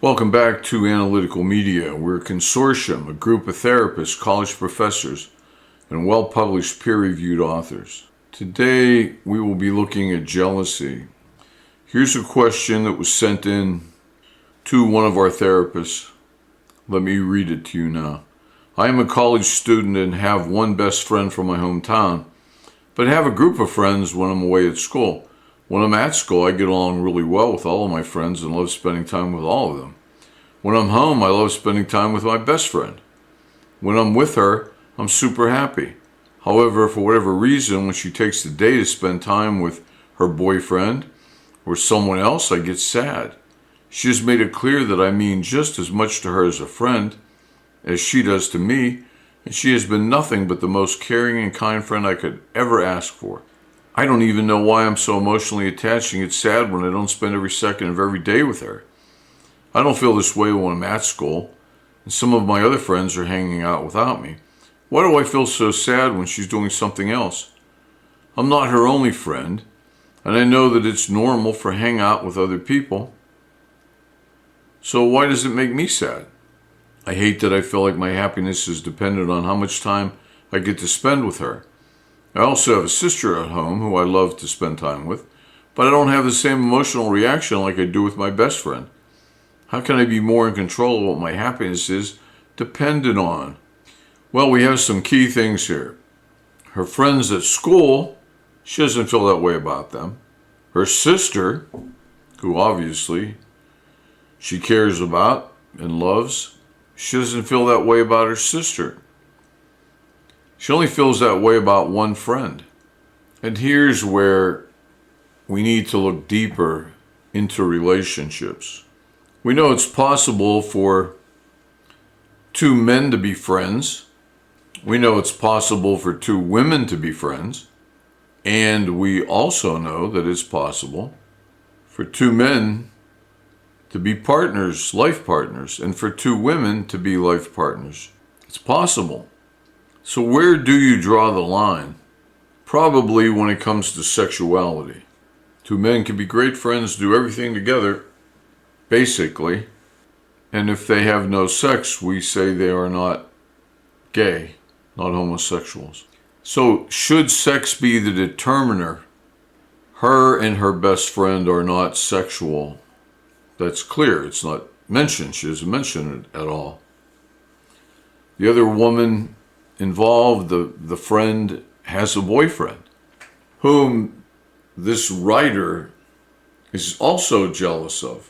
Welcome back to Analytical Media. We're a consortium, a group of therapists, college professors, and well-published peer-reviewed authors. Today, we will be looking at jealousy. Here's a question that was sent in to one of our therapists. Let me read it to you now. I am a college student and have one best friend from my hometown, but have a group of friends when I'm away at school. When I'm at school, I get along really well with all of my friends and love spending time with all of them. When I'm home, I love spending time with my best friend. When I'm with her, I'm super happy. However, for whatever reason, when she takes the day to spend time with her boyfriend or someone else, I get sad. She has made it clear that I mean just as much to her as a friend as she does to me, and she has been nothing but the most caring and kind friend I could ever ask for. I don't even know why I'm so emotionally attached and get sad when I don't spend every second of every day with her. I don't feel this way when I'm at school, and some of my other friends are hanging out without me. Why do I feel so sad when she's doing something else? I'm not her only friend, and I know that it's normal for hang out with other people. So why does it make me sad? I hate that I feel like my happiness is dependent on how much time I get to spend with her. I also have a sister at home who I love to spend time with, but I don't have the same emotional reaction like I do with my best friend. How can I be more in control of what my happiness is dependent on? Well, we have some key things here. Her friends at school, she doesn't feel that way about them. Her sister, who obviously she cares about and loves, she doesn't feel that way about her sister. She only feels that way about one friend. And here's where we need to look deeper into relationships. We know it's possible for two men to be friends. We know it's possible for two women to be friends. And we also know that it's possible for two men to be partners, life partners, and for two women to be life partners. It's possible. So where do you draw the line? Probably when it comes to sexuality. Two men can be great friends, do everything together, basically. And if they have no sex, we say they are not gay, not homosexuals. So should sex be the determiner? Her and her best friend are not sexual. That's clear. It's not mentioned. She doesn't mention it at all. The other woman involved, the friend, has a boyfriend whom this writer is also jealous of.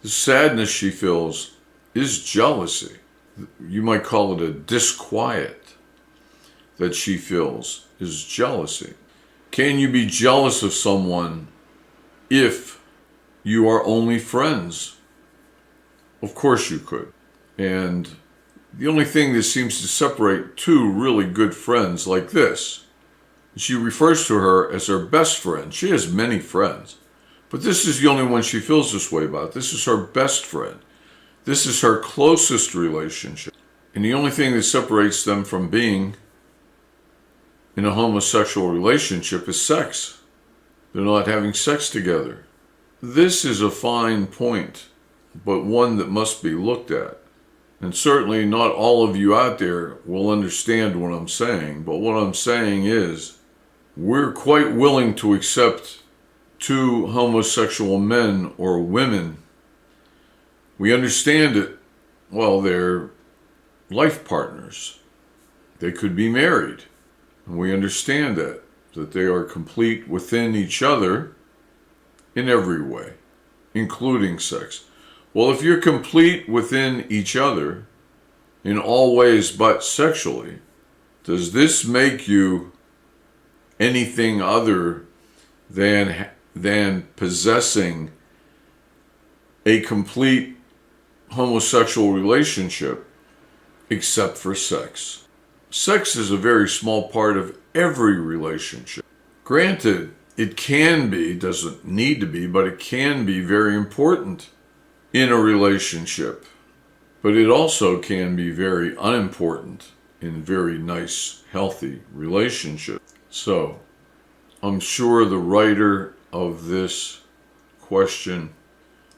The sadness she feels is jealousy. You might call it a disquiet that she feels is jealousy. Can you be jealous of someone if you are only friends? Of course you could. And the only thing that seems to separate two really good friends like this, she refers to her as her best friend. She has many friends, but this is the only one she feels this way about. This is her best friend. This is her closest relationship. And the only thing that separates them from being in a homosexual relationship is sex. They're not having sex together. This is a fine point, but one that must be looked at. And certainly not all of you out there will understand what I'm saying, but what I'm saying is we're quite willing to accept two homosexual men or women. We understand it. Well, they're life partners. They could be married. And we understand that they are complete within each other in every way, including sex. Well, if you're complete within each other in all ways but sexually, does this make you anything other than possessing a complete homosexual relationship except for sex? Sex is a very small part of every relationship. Granted, it can be, doesn't need to be, but it can be very important in a relationship. But it also can be very unimportant in very nice, healthy relationships. So, I'm sure the writer of this question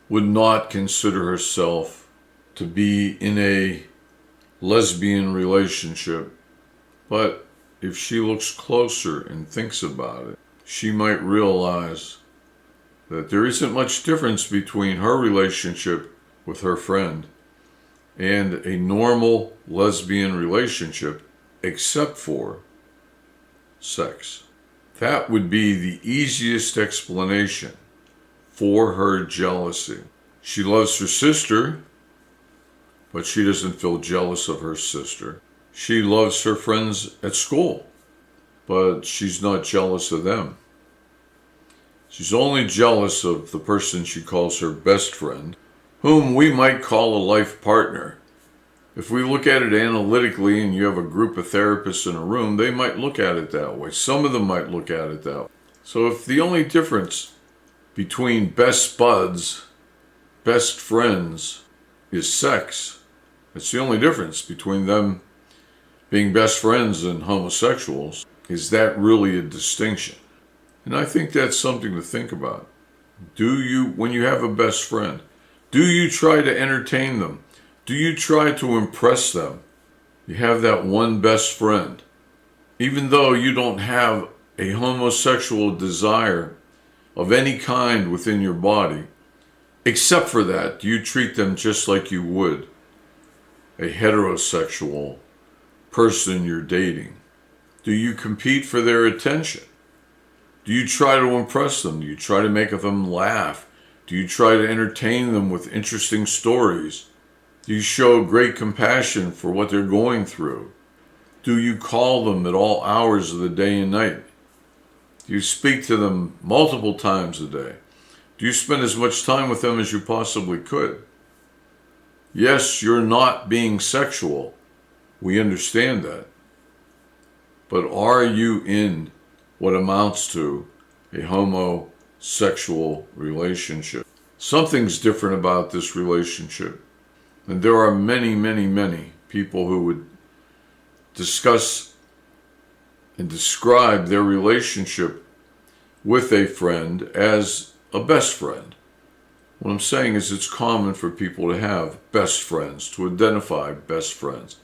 would not consider herself to be in a lesbian relationship, but if she looks closer and thinks about it, she might realize that there isn't much difference between her relationship with her friend and a normal lesbian relationship except for sex. That would be the easiest explanation for her jealousy. She loves her sister, but she doesn't feel jealous of her sister. She loves her friends at school, but she's not jealous of them. She's only jealous of the person she calls her best friend, whom we might call a life partner. If we look at it analytically and you have a group of therapists in a room, they might look at it that way. Some of them might look at it that way. So if the only difference between best buds, best friends, is sex, it's the only difference between them being best friends and homosexuals. Is that really a distinction? And I think that's something to think about. Do you, when you have a best friend, do you try to entertain them? Do you try to impress them? You have that one best friend. Even though you don't have a homosexual desire of any kind within your body, except for that, you treat them just like you would a heterosexual person you're dating. Do you compete for their attention? Do you try to impress them? Do you try to make them laugh? Do you try to entertain them with interesting stories? Do you show great compassion for what they're going through? Do you call them at all hours of the day and night? Do you speak to them multiple times a day? Do you spend as much time with them as you possibly could? Yes, you're not being sexual. We understand that. But are you in what amounts to a homosexual relationship? Something's different about this relationship. And there are many, many, many people who would discuss and describe their relationship with a friend as a best friend. What I'm saying is it's common for people to have best friends, to identify best friends.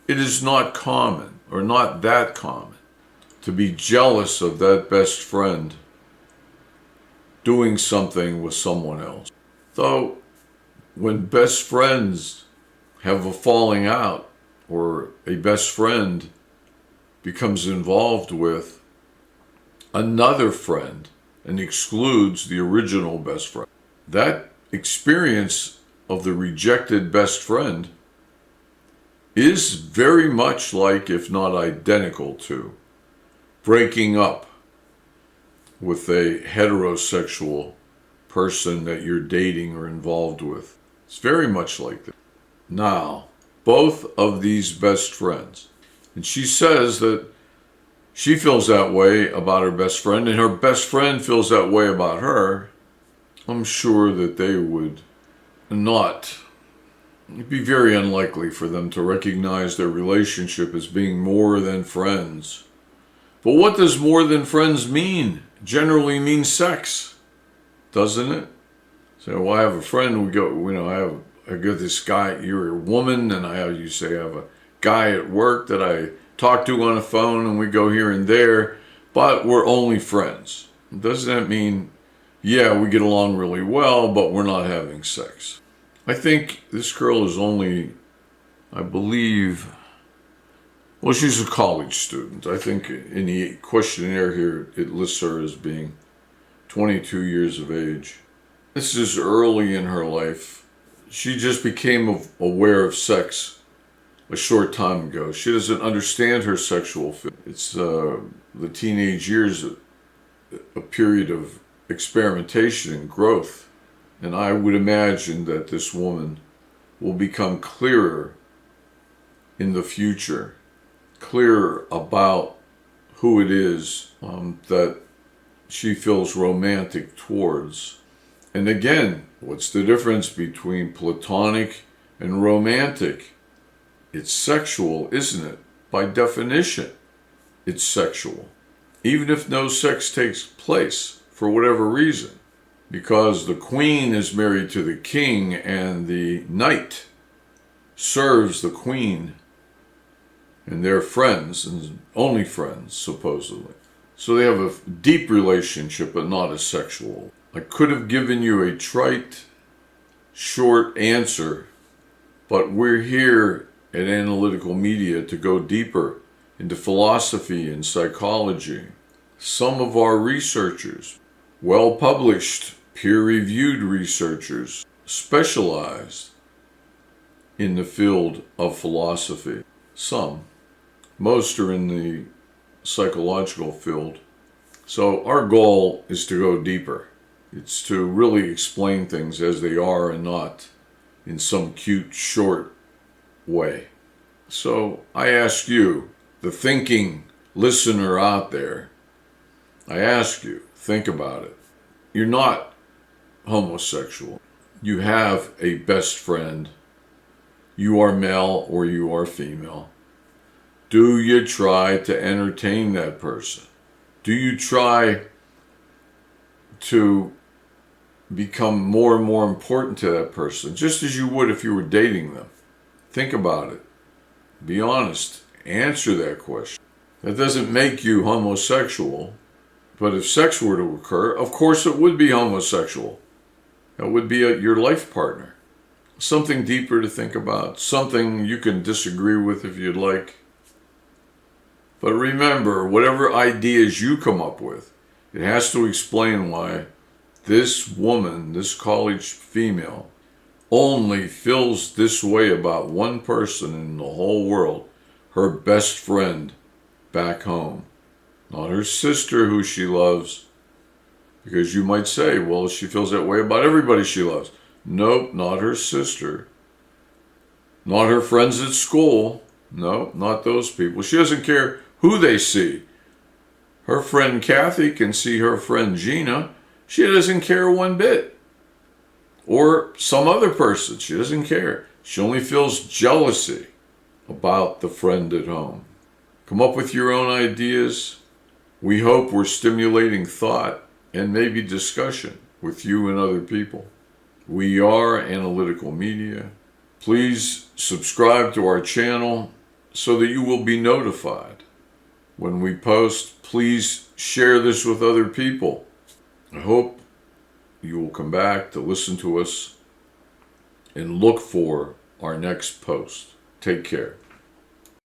It is not common, or not that common, to be jealous of that best friend doing something with someone else. Though, when best friends have a falling out, or a best friend becomes involved with another friend and excludes the original best friend, that experience of the rejected best friend is very much like, if not identical to, breaking up with a heterosexual person that you're dating or involved with. It's very much like that. Now, both of these best friends, and she says that she feels that way about her best friend, and her best friend feels that way about her. I'm sure that they would not. It'd be very unlikely for them to recognize their relationship as being more than friends. But what does more than friends mean? Generally means sex, doesn't it? So, well, I have a friend, I got this guy, you're a woman, and I have a guy at work that I talk to on the phone, and we go here and there, but we're only friends. Doesn't that mean, yeah, we get along really well, but we're not having sex? I think this girl is only, I believe, well, she's a college student. I think in the questionnaire here, it lists her as being 22 years of age. This is early in her life. She just became aware of sex a short time ago. She doesn't understand her sexual fit. It's the teenage years, a period of experimentation and growth. And I would imagine that this woman will become clearer in the future, clearer about who it is that she feels romantic towards. And again, what's the difference between platonic and romantic? It's sexual, isn't it? By definition, it's sexual. Even if no sex takes place, for whatever reason, because the queen is married to the king and the knight serves the queen, and they're friends, and only friends, supposedly. So they have a deep relationship, but not a sexual. I could have given you a trite, short answer, but we're here at Analytical Media to go deeper into philosophy and psychology. Some of our researchers, well-published, peer-reviewed researchers, specialized in the field of philosophy. Some. Most are in the psychological field. So our goal is to go deeper. It's to really explain things as they are and not in some cute, short way. So I ask you, the thinking listener out there, I ask you, think about it. You're not homosexual. You have a best friend. You are male or you are female. Do you try to entertain that person? Do you try to become more and more important to that person, just as you would if you were dating them? Think about it. Be honest. Answer that question. That doesn't make you homosexual, but if sex were to occur, of course it would be homosexual. That would be your life partner. Something deeper to think about, something you can disagree with if you'd like. But remember, whatever ideas you come up with, it has to explain why this woman, this college female, only feels this way about one person in the whole world, her best friend back home. Not her sister who she loves, because you might say, well, she feels that way about everybody she loves. Nope, not her sister. Not her friends at school. Nope, not those people. She doesn't care who they see. Her friend Kathy can see her friend Gina. She doesn't care one bit. Or some other person. She doesn't care. She only feels jealousy about the friend at home. Come up with your own ideas. We hope we're stimulating thought and maybe discussion with you and other people. We are Analytical Media. Please subscribe to our channel so that you will be notified when we post. Please share this with other people. I hope you will come back to listen to us and look for our next post. Take care.